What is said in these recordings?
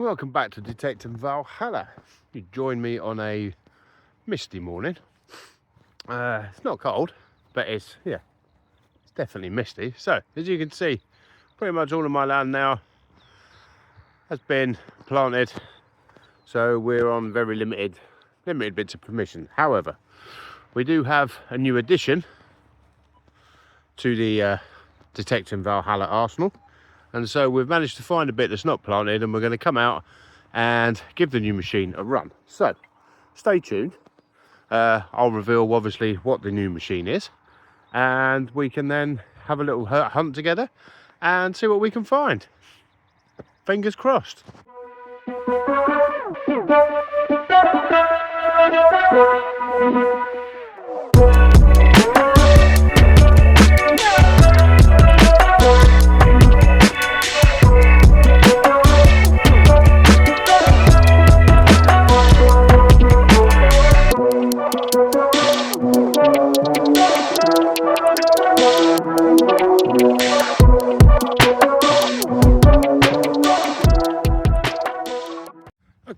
Welcome back to Detecting Valhalla. You join me on a misty morning. It's not cold, but it's definitely misty. So as you can see, pretty much all of my land now has been planted. So we're on very limited bits of permission. However, we do have a new addition to the Detecting Valhalla arsenal. And so we've managed to find a bit that's not planted, and we're going to come out and give the new machine a run. So stay tuned. I'll reveal obviously what the new machine is, and we can then have a little hunt together and see what we can find. Fingers crossed.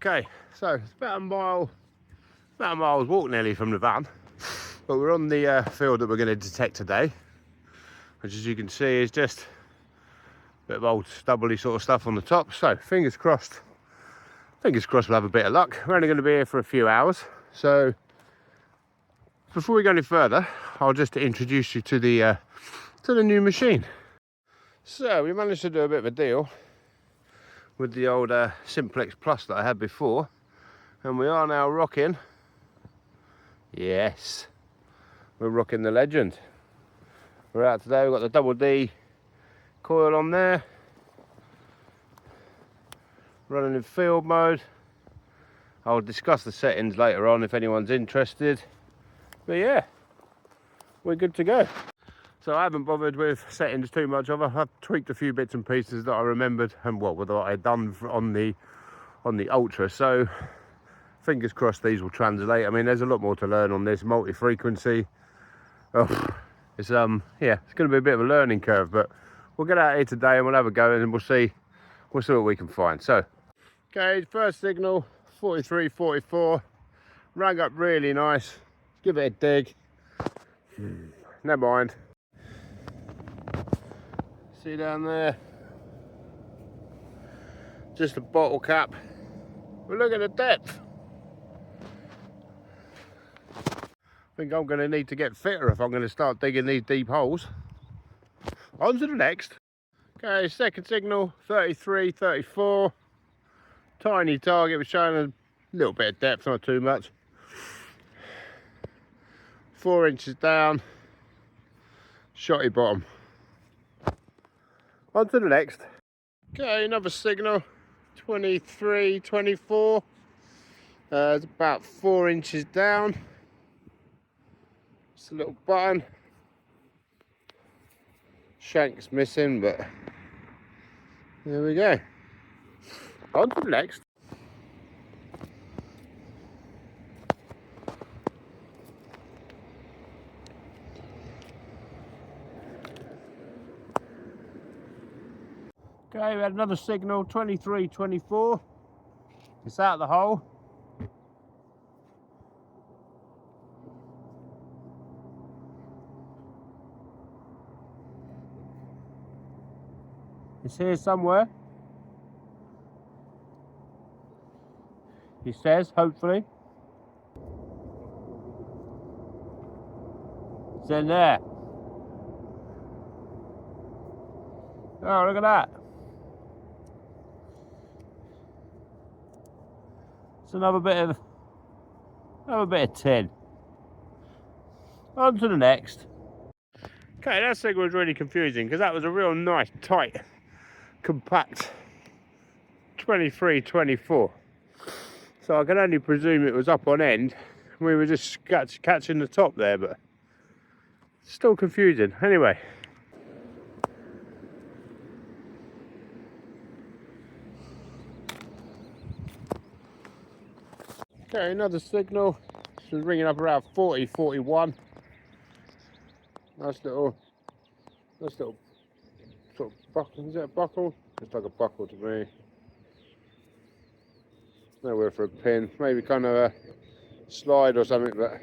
Okay, so it's about a mile's walk nearly from the van, but we're on the field that we're going to detect today, which as you can see is just a bit of old stubbly sort of stuff on the top. So fingers crossed we'll have a bit of luck. We're only going to be here for a few hours, so before we go any further, I'll just introduce you to the new machine. So we managed to do a bit of a deal with the old Simplex Plus that I had before, and we are now rocking, yes, we're rocking the Legend. We're out today, we've got the double D coil on there, running in field mode. I'll discuss the settings later on if anyone's interested, but yeah, we're good to go. So I haven't bothered with settings too much of it. I've tweaked a few bits and pieces that I remembered, and what I had done on the Ultra. So fingers crossed these will translate. I mean, there's a lot more to learn on this multi-frequency. Oh, it's going to be a bit of a learning curve, but we'll get out here today and we'll have a go and we'll see what we can find. So, okay, first signal 43, 44, rang up really nice. Give it a dig. Never mind. See down there, just a bottle cap. But look at the depth. I think I'm going to need to get fitter if I'm going to start digging these deep holes. On to the next. Okay, second signal 33, 34. Tiny target, was showing a little bit of depth, not too much. 4 inches down, shotty bottom. On to the next. Okay, another signal 23, 24. It's about 4 inches down. Just a little button. Shank's missing, but there we go. On to the next. Okay, we had another signal 23, 24. It's out of the hole. It's here somewhere. He says, hopefully. It's in there. Oh, look at that. It's another bit of tin. On to the next. Okay, that signal was really confusing because that was a real nice, tight, compact 23, 24. So I can only presume it was up on end. We were just catching the top there, but still confusing. Anyway. Okay, another signal. This was ringing up around 40, 41. Nice little sort of buckle. Is that a buckle? Looks like a buckle to me. nowhere for a pin, maybe kind of a slide or something, but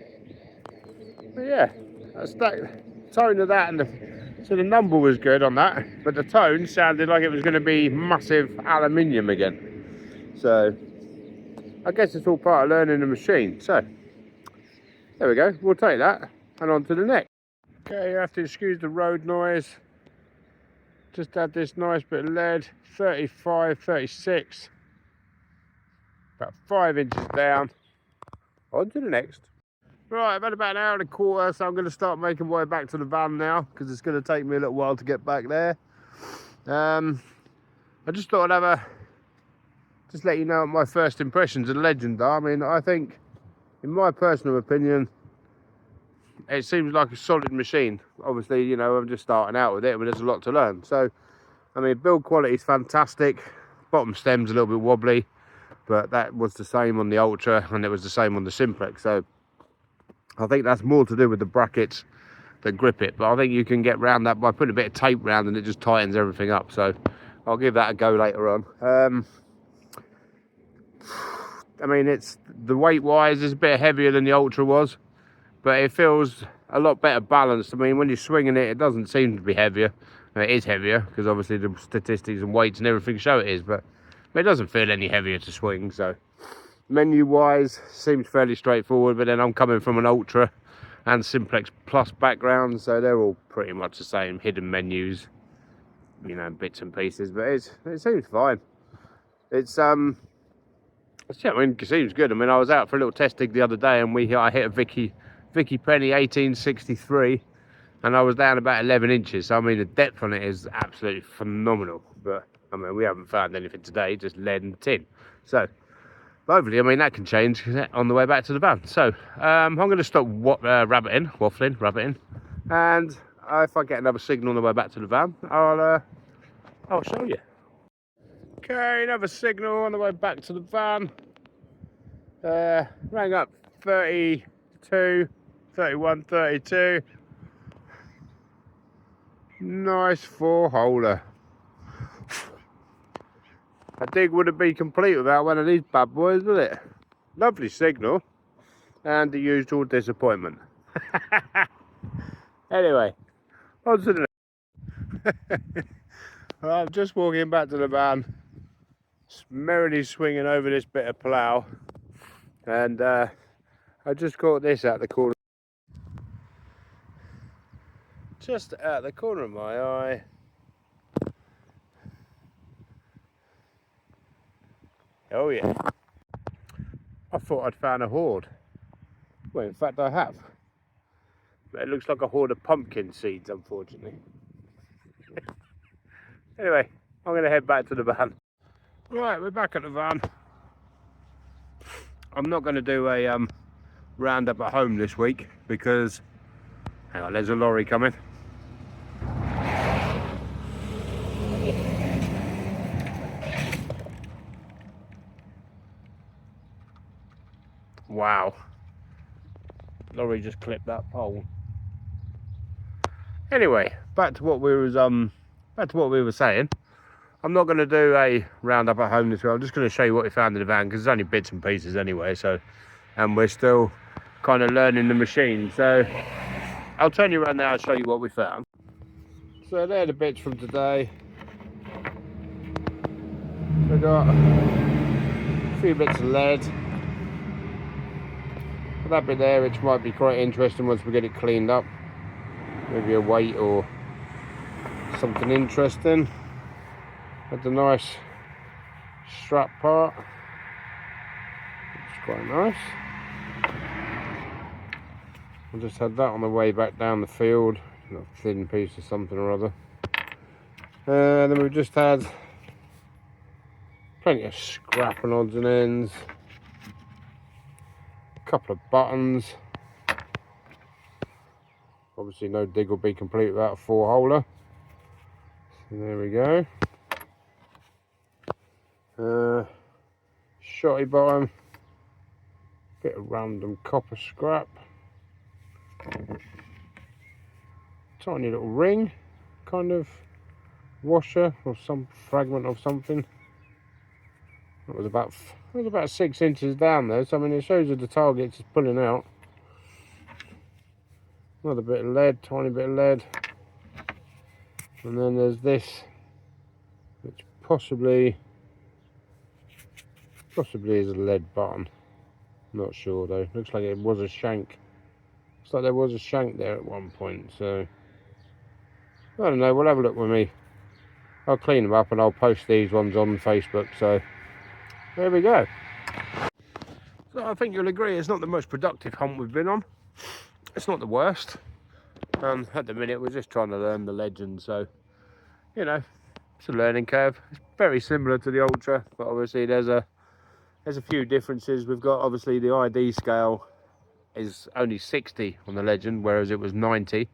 yeah, that's that tone of that, and so the number was good on that, but the tone sounded like it was going to be massive aluminium again. So I guess it's all part of learning the machine. So there we go, we'll take that and on to the next. Okay, you have to excuse the road noise. Just had this nice bit of lead, 35, 36, about 5 inches down. On to the next. Right, I've had about an hour and a quarter, so I'm going to start making my way back to the van now, because it's going to take me a little while to get back there. I just thought I'd just let you know what my first impressions of Legend are. I mean, I think, in my personal opinion, it seems like a solid machine. Obviously, you know, I'm just starting out with it, but there's a lot to learn. So, I mean, build quality is fantastic. Bottom stem's a little bit wobbly, but that was the same on the Ultra, and it was the same on the Simplex. So, I think that's more to do with the brackets that grip it, but I think you can get around that by putting a bit of tape around, and it just tightens everything up. So I'll give that a go later on. I mean, it's the weight wise is a bit heavier than the Ultra was, but it feels a lot better balanced. I mean, when you're swinging it, it doesn't seem to be heavier. It is heavier because obviously the statistics and weights and everything show it is, but it doesn't feel any heavier to swing. So menu wise seems fairly straightforward, but then I'm coming from an Ultra and Simplex Plus background, so they're all pretty much the same, hidden menus, you know, bits and pieces, but it seems fine. It's I mean, it seems good. I mean, I was out for a little test dig the other day, and I hit a Vicky Penny 1863, and I was down about 11 inches. So I mean, the depth on it is absolutely phenomenal. But I mean, we haven't found anything today, just lead and tin. So hopefully, I mean, that can change on the way back to the van. So I'm going to stop waffling, and if I get another signal on the way back to the van, I'll show you. Okay, another signal on the way back to the van. Rang up 32, 31, 32. Nice 4-holer. A dig wouldn't be complete without one of these bad boys, would it? Lovely signal, and the usual disappointment. Anyway, on to the next. Well, I'm just walking back to the van, merrily swinging over this bit of plough, and I just caught this out the corner. Just out the corner of my eye. Oh yeah. I thought I'd found a hoard. Well, in fact I have. But it looks like a hoard of pumpkin seeds, unfortunately. Anyway, I'm going to head back to the van. Right, we're back at the van. I'm not going to do a roundup at home this week because, hang on, there's a lorry coming. Wow, lorry just clipped that pole. Anyway, back to what we were saying. I'm not going to do a roundup at home this week. I'm just going to show you what we found in the van because it's only bits and pieces anyway. So, and we're still kind of learning the machine. So, I'll turn you around now and show you what we found. So, they're the bits from today. We got a few bits of lead. That bit there, which might be quite interesting once we get it cleaned up. Maybe a weight or something interesting. Had the nice strap part. It's quite nice. I just had that on the way back down the field. A thin piece of something or other. Then we've just had plenty of scrap and odds and ends. Couple of buttons. Obviously no dig will be complete without a 4-holer. So there we go. Shotty bottom. Bit of random copper scrap. Tiny little ring, kind of washer or some fragment of something. It was about 6 inches down there, so I mean it shows you the target's just pulling out. Another bit of lead, tiny bit of lead. And then there's this, which possibly is a lead button. Not sure though. Looks like it was a shank. Looks like there was a shank there at one point, so I don't know, we'll have a look with me. I'll clean them up and I'll post these ones on Facebook, so there we go. So I think you'll agree it's not the most productive hunt we've been on. It's not the worst. At the minute we're just trying to learn the Legend, so you know, it's a learning curve. It's very similar to the Ultra, but obviously there's a few differences. We've got obviously the ID scale is only 60 on the Legend, whereas it was 90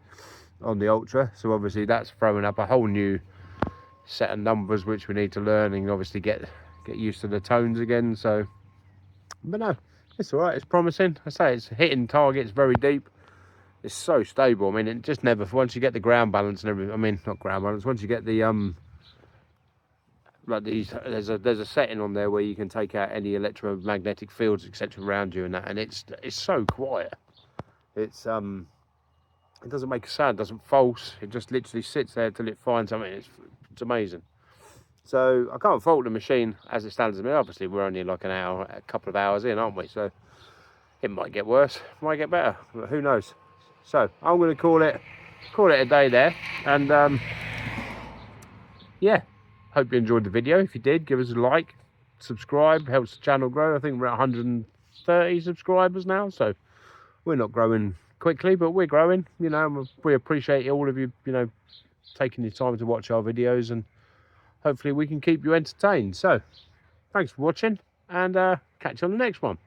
on the Ultra, so obviously that's throwing up a whole new set of numbers which we need to learn and obviously get used to the tones again. So but no, it's all right, it's promising. I say it's hitting targets very deep. It's so stable. I mean, it just never, once you get the ground balance and everything, I mean not ground balance, once you get the like these, there's a setting on there where you can take out any electromagnetic fields etc around you and that, and it's so quiet. It's it doesn't make a sound, doesn't false, it just literally sits there till it finds something. It's amazing. So I can't fault the machine as it stands. I mean, obviously we're only like a couple of hours in, aren't we? So it might get worse, might get better, but who knows. So I'm going to call it a day there, and yeah, hope you enjoyed the video. If you did, give us a like, subscribe, helps the channel grow. I think we're at 130 subscribers now, so we're not growing quickly, but we're growing, you know. We appreciate all of you, you know, taking the time to watch our videos, and hopefully we can keep you entertained. So thanks for watching, and catch you on the next one.